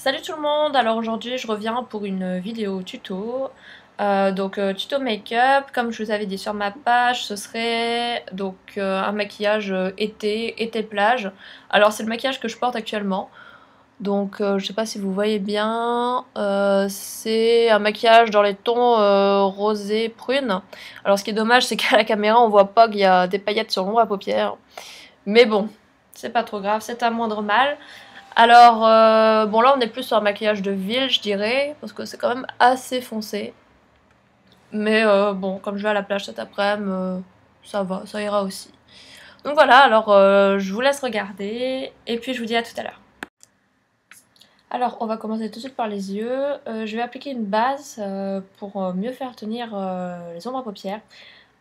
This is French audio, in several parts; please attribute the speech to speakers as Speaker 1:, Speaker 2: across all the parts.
Speaker 1: Salut tout le monde, alors aujourd'hui je reviens pour une vidéo tuto, tuto make-up. Comme je vous avais dit sur ma page, ce serait un maquillage été plage. Alors c'est le maquillage que je porte actuellement, je sais pas si vous voyez bien, c'est un maquillage dans les tons rosé prune. Alors ce qui est dommage, c'est qu'à la caméra on voit pas qu'il y a des paillettes sur l'ombre à paupières, mais bon, c'est pas trop grave, c'est un moindre mal. Alors, bon là on est plus sur un maquillage de ville je dirais, parce que c'est quand même assez foncé. Mais bon, comme je vais à la plage cet après-midi, ça va, ça ira aussi. Donc voilà, alors je vous laisse regarder, et puis je vous dis à tout à l'heure. Alors on va commencer tout de suite par les yeux. Je vais appliquer une base pour mieux faire tenir les ombres à paupières.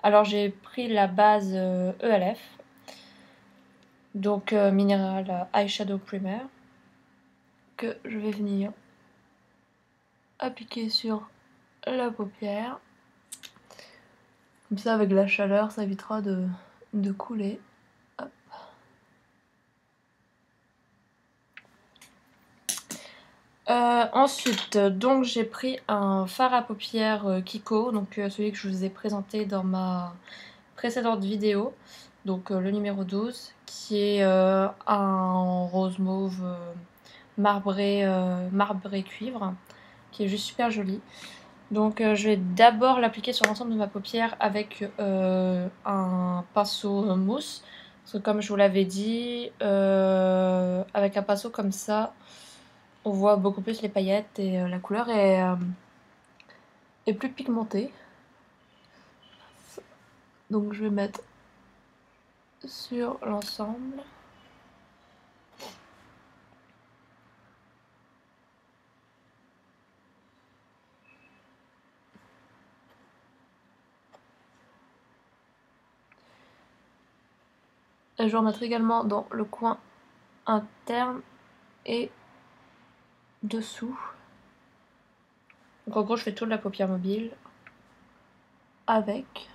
Speaker 1: Alors j'ai pris la base ELF, Mineral Eyeshadow Primer, que je vais venir appliquer sur la paupière. Comme ça, avec la chaleur, ça évitera de couler. Hop. Ensuite, donc j'ai pris un fard à paupières Kiko, celui que je vous ai présenté dans ma précédente vidéo, le numéro 12, qui est un rose mauve marbré cuivre, qui est juste super joli. Donc je vais d'abord l'appliquer sur l'ensemble de ma paupière avec un pinceau mousse. Parce que comme je vous l'avais dit, avec un pinceau comme ça, on voit beaucoup plus les paillettes et la couleur est plus pigmentée. Donc je vais mettre sur l'ensemble. Et je vais en mettre également dans le coin interne et dessous. Donc en gros je fais toute la paupière mobile avec.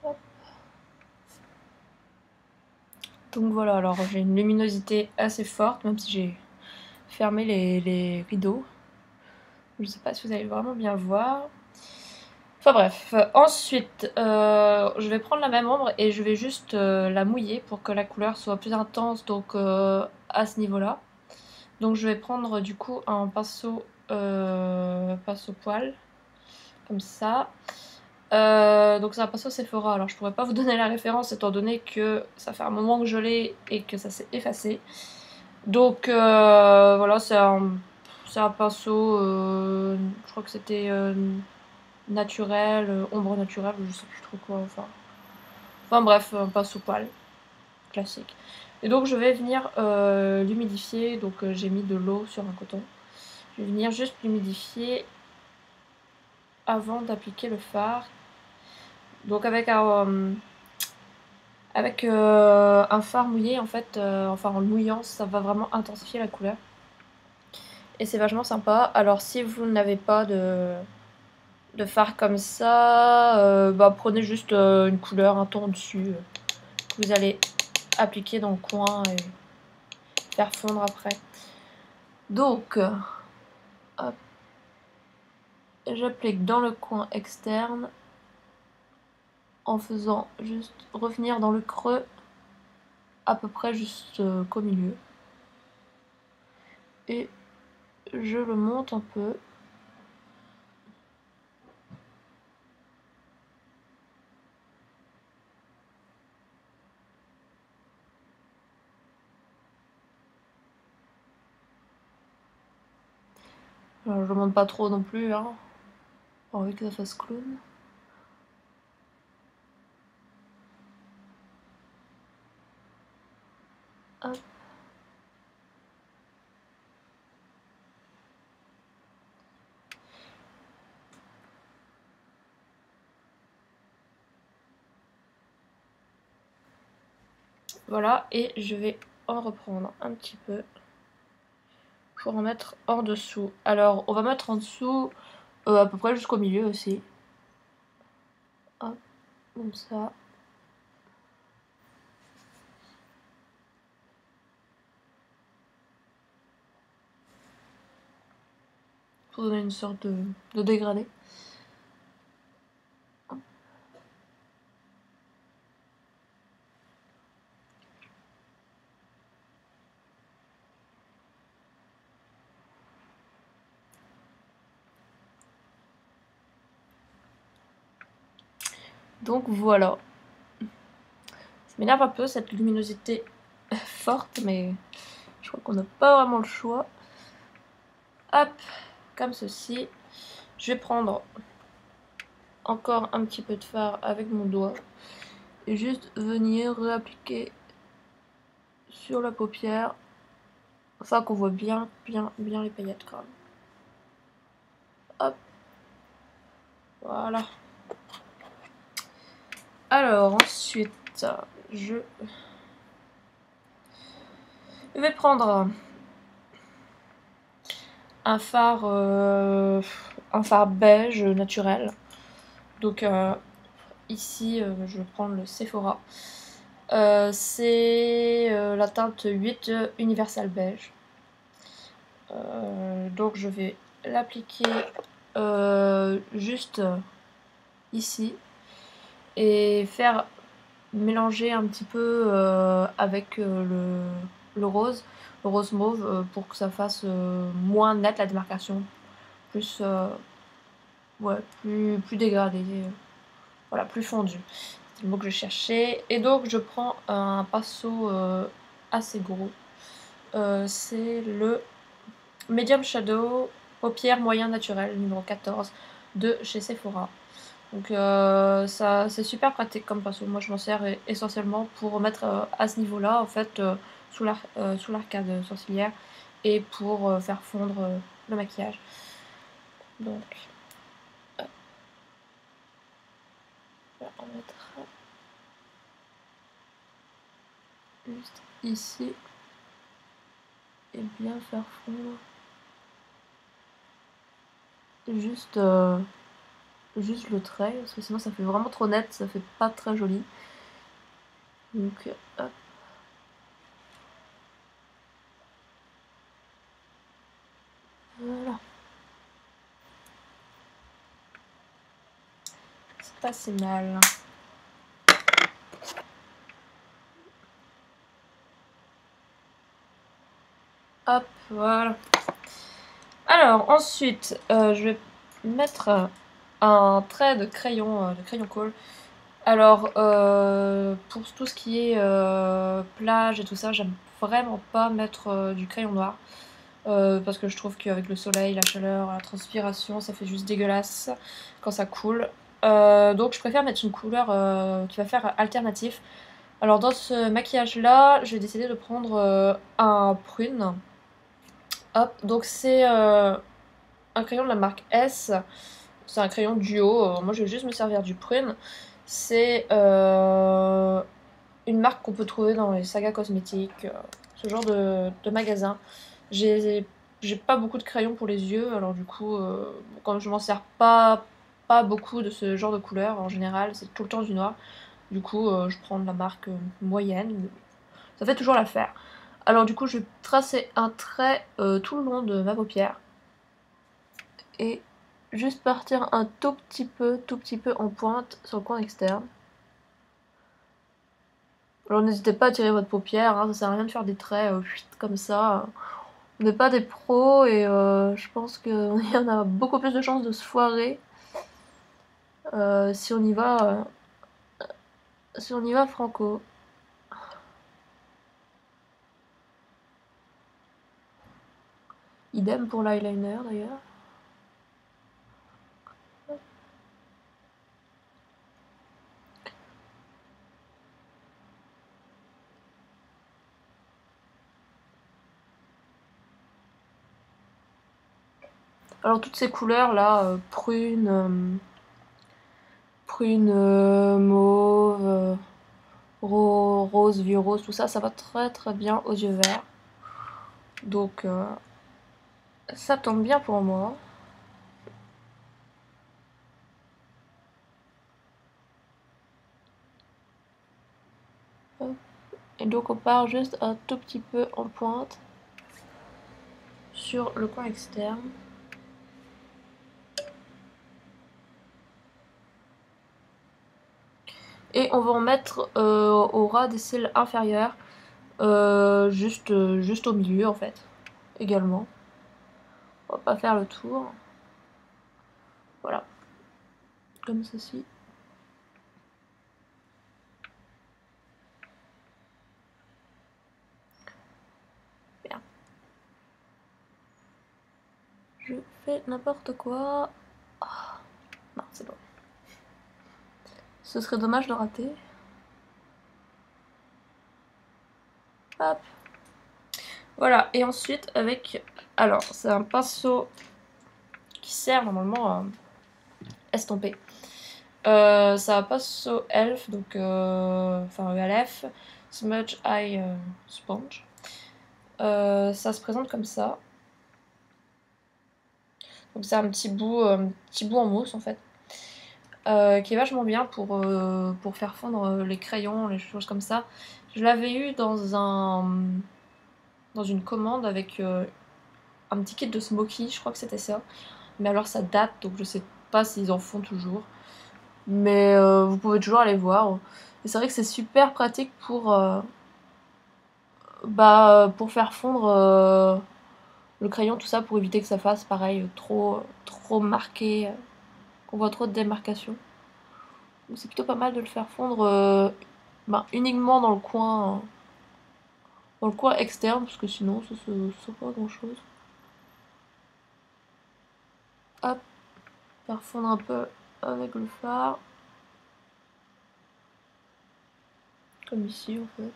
Speaker 1: Hop. Donc voilà, alors j'ai une luminosité assez forte, même si j'ai fermé les rideaux. Je sais pas si vous allez vraiment bien voir. Enfin bref, ensuite je vais prendre la même ombre et je vais juste la mouiller pour que la couleur soit plus intense à ce niveau là. Donc je vais prendre du coup un pinceau poil comme ça. Donc c'est un pinceau Sephora, alors je pourrais pas vous donner la référence étant donné que ça fait un moment que je l'ai et que ça s'est effacé. Donc voilà, c'est un pinceau, je crois que c'était naturel, ombre naturelle, je sais plus trop quoi, enfin bref, un pinceau poil, classique. Et donc je vais venir l'humidifier, j'ai mis de l'eau sur un coton. Je vais venir juste l'humidifier avant d'appliquer le fard. Donc avec un fard mouillé en fait, en le mouillant, ça va vraiment intensifier la couleur. Et c'est vachement sympa. Alors si vous n'avez pas de fard comme ça, prenez juste une couleur, un ton dessus, que vous allez appliquer dans le coin et faire fondre après. Donc, hop, j'applique dans le coin externe en faisant juste revenir dans le creux à peu près juste qu'au milieu. Et je le monte un peu. Alors, je le monte pas trop non plus, hein, pas envie que ça fasse clown. Hop. Voilà, et je vais en reprendre un petit peu pour en mettre en dessous. Alors on va mettre en dessous à peu près jusqu'au milieu aussi. Hop, comme ça. Pour donner une sorte de dégradé. Donc voilà. Ça m'énerve un peu cette luminosité forte, mais je crois qu'on n'a pas vraiment le choix. Hop, comme ceci. Je vais prendre encore un petit peu de fard avec mon doigt et juste venir réappliquer sur la paupière, afin qu'on voit bien les paillettes quand même. Hop, voilà. Alors ensuite, je vais prendre un fard beige naturel. Donc ici, je vais prendre le Sephora. C'est la teinte 8 Universal Beige. Donc je vais l'appliquer juste ici et faire mélanger un petit peu avec le rose mauve pour que ça fasse moins net la démarcation, plus ouais, plus dégradé, voilà, plus fondu. C'est le mot que je cherchais. Et donc je prends un pinceau assez gros. C'est le Medium Shadow paupières moyen naturel numéro 14 de chez Sephora. Donc ça c'est super pratique comme pinceau. Moi je m'en sers essentiellement pour mettre à ce niveau-là en fait sous l'arcade sourcilière et pour faire fondre le maquillage. Donc on va en mettre juste ici et bien faire fondre juste juste le trait parce que sinon ça fait vraiment trop net, ça fait pas très joli. Donc hop. Voilà. C'est pas si mal. Hop, voilà. Alors ensuite, je vais mettre un trait de crayon colle. Alors pour tout ce qui est plage et tout ça, j'aime vraiment pas mettre du crayon noir. Parce que je trouve qu'avec le soleil, la chaleur, la transpiration, ça fait juste dégueulasse quand ça coule. Donc je préfère mettre une couleur qui va faire alternatif. Alors dans ce maquillage là, je vais décider de prendre un prune. Hop, donc c'est un crayon de la marque S. C'est un crayon duo. Moi je vais juste me servir du prune. C'est une marque qu'on peut trouver dans les sagas cosmétiques, ce genre de magasin. J'ai pas beaucoup de crayons pour les yeux, alors du coup, comme je m'en sers pas beaucoup de ce genre de couleur, en général, c'est tout le temps du noir. Du coup, je prends de la marque moyenne. Ça fait toujours l'affaire. Alors du coup, je vais tracer un trait tout le long de ma paupière. Et juste partir un tout petit peu en pointe sur le coin externe. Alors n'hésitez pas à tirer votre paupière, hein, ça sert à rien de faire des traits comme ça. On n'est pas des pros et je pense qu'il y en a beaucoup plus de chances de se foirer si on y va franco. Idem pour l'eyeliner d'ailleurs. Alors toutes ces couleurs là, prune, mauve, rose, vieux rose, tout ça, ça va très très bien aux yeux verts. Donc Ça tombe bien pour moi. Hop. Et donc on part juste un tout petit peu en pointe sur le coin externe. Et on va en mettre au ras des cils inférieurs, juste au milieu en fait, également. On va pas faire le tour. Voilà, comme ceci. Bien. Je fais n'importe quoi. Oh. Non, c'est bon. Ce serait dommage de rater. Hop. Voilà, et ensuite avec... Alors, c'est un pinceau qui sert normalement à estomper. C'est un pinceau ELF, donc... Enfin, ELF. Smudge Eye Sponge. Ça se présente comme ça. Donc c'est un petit bout en mousse en fait. Qui est vachement bien pour faire fondre les crayons, les choses comme ça. Je l'avais eu dans une commande avec un petit kit de Smoky, je crois que c'était ça. Mais alors ça date, donc je sais pas s'ils en font toujours. Mais vous pouvez toujours aller voir. Et c'est vrai que c'est super pratique pour faire fondre le crayon, tout ça, pour éviter que ça fasse pareil trop marqué, qu'on voit trop de démarcation. Donc c'est plutôt pas mal de le faire fondre uniquement dans le coin externe, parce que sinon ça se pas grand chose. Hop, faire fondre un peu avec le fard. Comme ici en fait.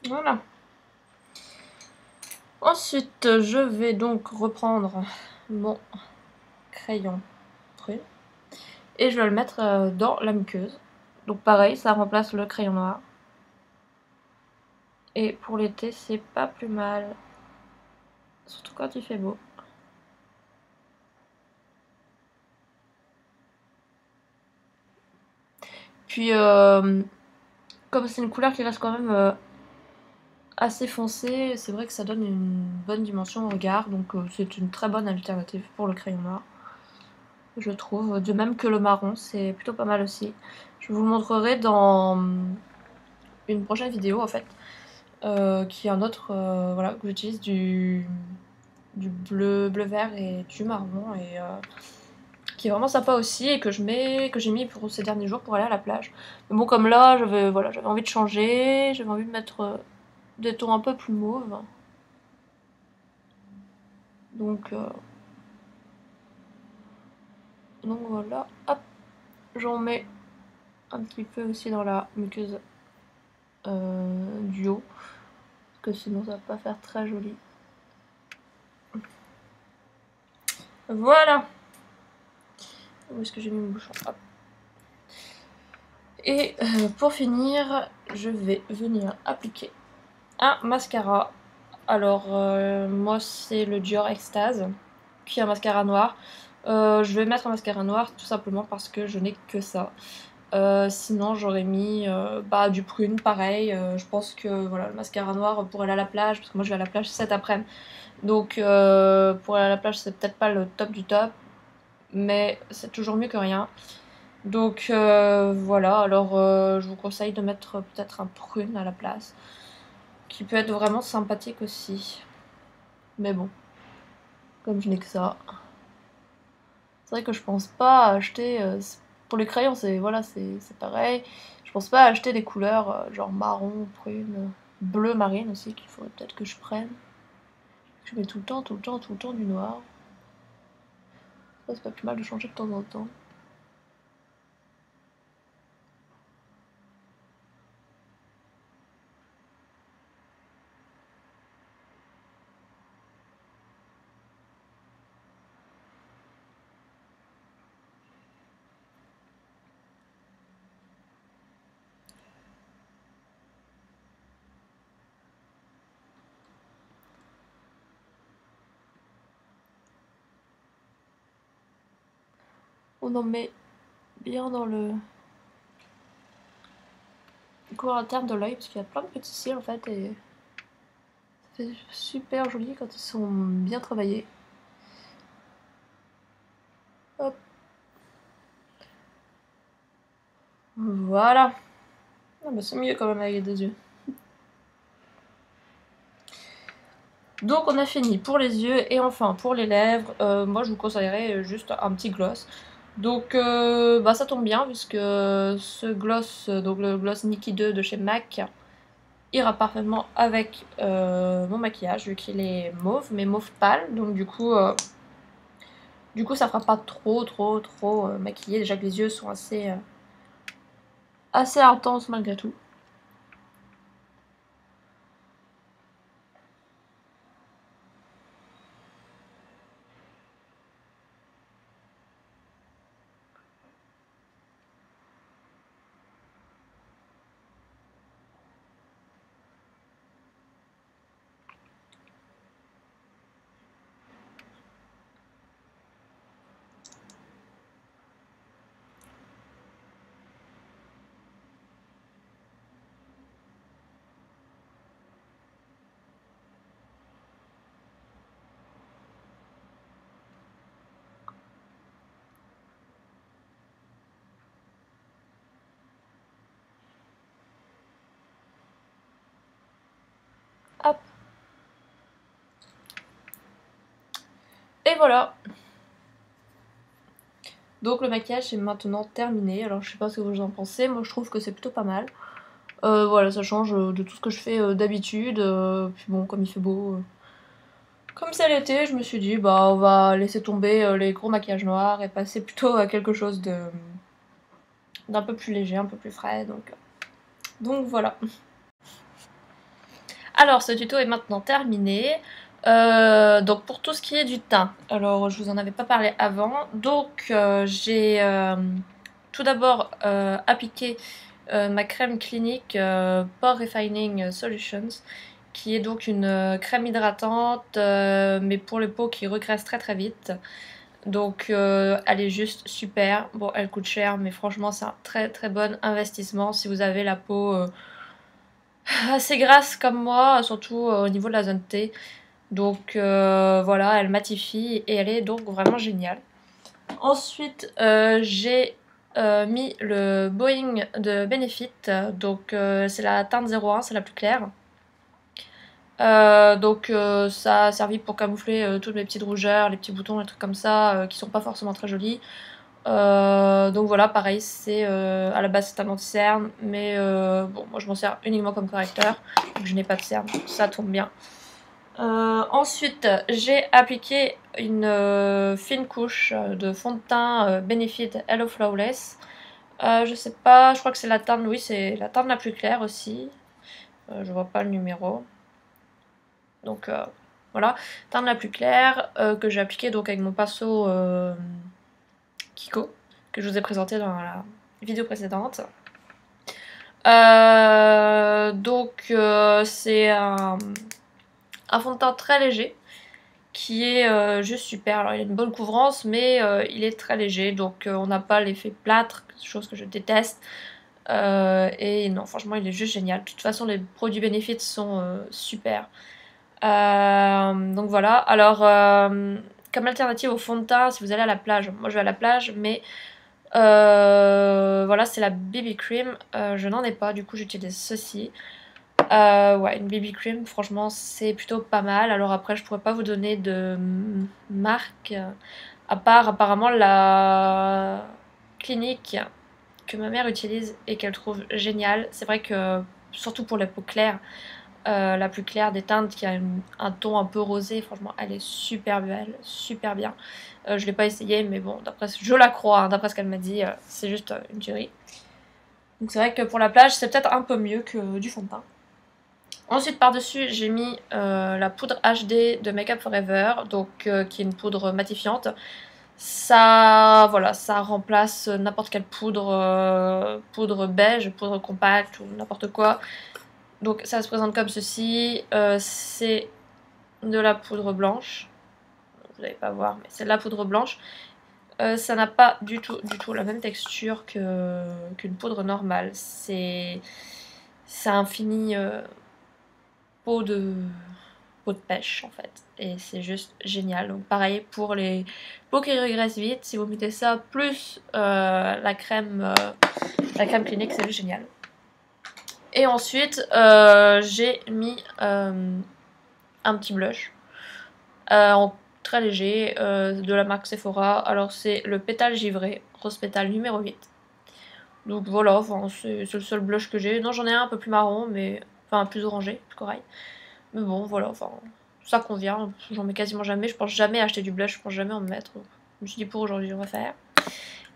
Speaker 1: Voilà. Ensuite, je vais donc reprendre mon crayon prune et je vais le mettre dans la muqueuse. Donc pareil, ça remplace le crayon noir. Et pour l'été, c'est pas plus mal. Surtout quand il fait beau. Puis, comme c'est une couleur qui reste quand même assez foncée, c'est vrai que ça donne une bonne dimension au regard. Donc c'est une très bonne alternative pour le crayon noir, je trouve. De même que le marron, c'est plutôt pas mal aussi. Je vous le montrerai dans une prochaine vidéo en fait. Qui est un autre voilà, que j'utilise du bleu vert et du marron et qui est vraiment sympa aussi et que j'ai mis pour ces derniers jours pour aller à la plage. Mais bon, comme là j'avais envie de changer, j'avais envie de mettre des tons un peu plus mauves. Donc voilà, hop, j'en mets un petit peu aussi dans la muqueuse du haut, parce que sinon ça va pas faire très joli. Voilà. Où est-ce que j'ai mis mon bouchon? Hop. Et pour finir, je vais venir appliquer un mascara. Alors, moi, c'est le Dior Extase, qui est un mascara noir. Je vais mettre un mascara noir tout simplement parce que je n'ai que ça. Sinon, j'aurais mis du prune, pareil. Je pense que voilà, le mascara noir pour aller à la plage, parce que moi je vais à la plage cet après-midi. Donc, pour aller à la plage, c'est peut-être pas le top du top, mais c'est toujours mieux que rien. Donc voilà, alors je vous conseille de mettre peut-être un prune à la place, qui peut être vraiment sympathique aussi. Mais bon, comme je n'ai que ça, c'est vrai que je pense pas acheter... pour les crayons, c'est voilà, c'est pareil. Je pense pas acheter des couleurs genre marron, prune, bleu marine aussi, qu'il faudrait peut-être que je prenne. Je mets tout le temps, tout le temps, tout le temps du noir. Ça, c'est pas plus mal de changer de temps en temps. On en met bien dans le coin interne de l'œil parce qu'il y a plein de petits cils en fait et ça fait super joli quand ils sont bien travaillés. Hop. Voilà. Ah bah c'est mieux quand même avec les deux yeux. Donc on a fini pour les yeux et enfin pour les lèvres, moi je vous conseillerais juste un petit gloss. Donc bah ça tombe bien puisque ce gloss, donc le gloss Nikki 2 de chez MAC, ira parfaitement avec mon maquillage vu qu'il est mauve, mais mauve pâle. Donc du coup ça fera pas trop maquillé. Déjà que les yeux sont assez intenses malgré tout. Hop. Et voilà. Donc le maquillage est maintenant terminé. Alors je sais pas ce que vous en pensez, moi je trouve que c'est plutôt pas mal. Voilà, ça change de tout ce que je fais d'habitude. Puis bon, comme il fait beau, comme c'est l'été, je me suis dit bah on va laisser tomber les gros maquillages noirs et passer plutôt à quelque chose d'un peu plus léger, un peu plus frais. Donc voilà. Alors ce tuto est maintenant terminé. Donc pour tout ce qui est du teint, alors je vous en avais pas parlé avant. Donc j'ai tout d'abord appliqué ma crème clinique Pore Refining Solutions, qui est donc une crème hydratante mais pour les peaux qui regraissent très vite. Donc elle est juste super. Bon, elle coûte cher mais franchement c'est un très bon investissement si vous avez la peau assez grasse comme moi, surtout au niveau de la zone T. Donc voilà, elle matifie et elle est donc vraiment géniale. Ensuite, j'ai mis le Boeing de Benefit, donc c'est la teinte 01, c'est la plus claire. Donc ça a servi pour camoufler toutes mes petites rougeurs, les petits boutons, les trucs comme ça, qui sont pas forcément très jolis. Donc voilà, pareil, c'est à la base c'est un anti-cerne, mais bon, moi je m'en sers uniquement comme correcteur, donc je n'ai pas de cerne, ça tombe bien. Ensuite, j'ai appliqué une fine couche de fond de teint Benefit Hello Flawless. Je sais pas, je crois que c'est la teinte, oui, c'est la teinte la plus claire aussi. Je vois pas le numéro. Donc voilà, teinte la plus claire que j'ai appliquée donc avec mon pinceau Kiko, que je vous ai présenté dans la vidéo précédente. Donc c'est un fond de teint très léger qui est juste super. Alors il a une bonne couvrance mais il est très léger donc on n'a pas l'effet plâtre, chose que je déteste. Et non, franchement il est juste génial. De toute façon les produits Benefit sont super. Donc voilà, alors comme alternative au fond de teint, si vous allez à la plage, moi je vais à la plage, mais voilà, c'est la BB Cream, je n'en ai pas, du coup j'utilise ceci. Ouais, une BB Cream, franchement c'est plutôt pas mal. Alors après je pourrais pas vous donner de marque, à part apparemment la clinique que ma mère utilise et qu'elle trouve géniale. C'est vrai que surtout pour les peaux claires, la plus claire des teintes qui a un ton un peu rosé, franchement elle est super belle, super bien. Je l'ai pas essayé mais bon, je la crois, hein, d'après ce qu'elle m'a dit, c'est juste une tuerie. Donc c'est vrai que pour la plage c'est peut-être un peu mieux que du fond de teint. Ensuite par-dessus j'ai mis la poudre HD de Make Up Forever, donc qui est une poudre matifiante. Ça, voilà, ça remplace n'importe quelle poudre, poudre beige, poudre compacte ou n'importe quoi. Donc ça se présente comme ceci, c'est de la poudre blanche, vous n'allez pas voir mais c'est de la poudre blanche. Ça n'a pas du tout la même texture qu'une poudre normale. C'est un fini peau de pêche en fait. Et c'est juste génial. Donc pareil pour les peaux qui régressent vite, si vous mettez ça plus la crème clinique, c'est juste génial. Et ensuite j'ai mis un petit blush en très léger de la marque Sephora. Alors c'est le pétale givré, rose pétale numéro 8. Donc voilà, enfin, c'est le seul blush que j'ai. Non, j'en ai un peu plus marron, mais enfin plus orangé, plus corail. Mais bon, voilà, enfin, ça convient. J'en mets quasiment jamais. Je pense jamais acheter du blush, je pense jamais en mettre. Donc, je me suis dit pour aujourd'hui, on va faire.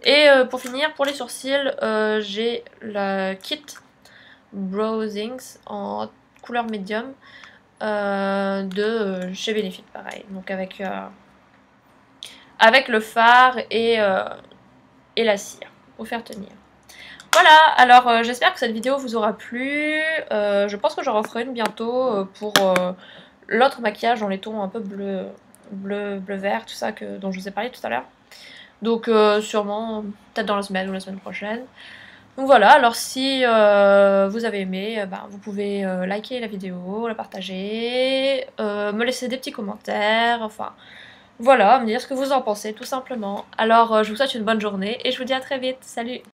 Speaker 1: Et pour finir, pour les sourcils, j'ai la Kit Browsings en couleur médium de chez Benefit, pareil. Donc avec le fard et la cire pour faire tenir. Voilà, alors j'espère que cette vidéo vous aura plu. Je pense que j'en referai une bientôt pour l'autre maquillage dans les tons un peu bleu vert, tout ça dont je vous ai parlé tout à l'heure. Donc sûrement peut-être dans la semaine ou la semaine prochaine. Donc voilà, alors si vous avez aimé, vous pouvez liker la vidéo, la partager, me laisser des petits commentaires, enfin voilà, me dire ce que vous en pensez tout simplement. Alors je vous souhaite une bonne journée et je vous dis à très vite, salut!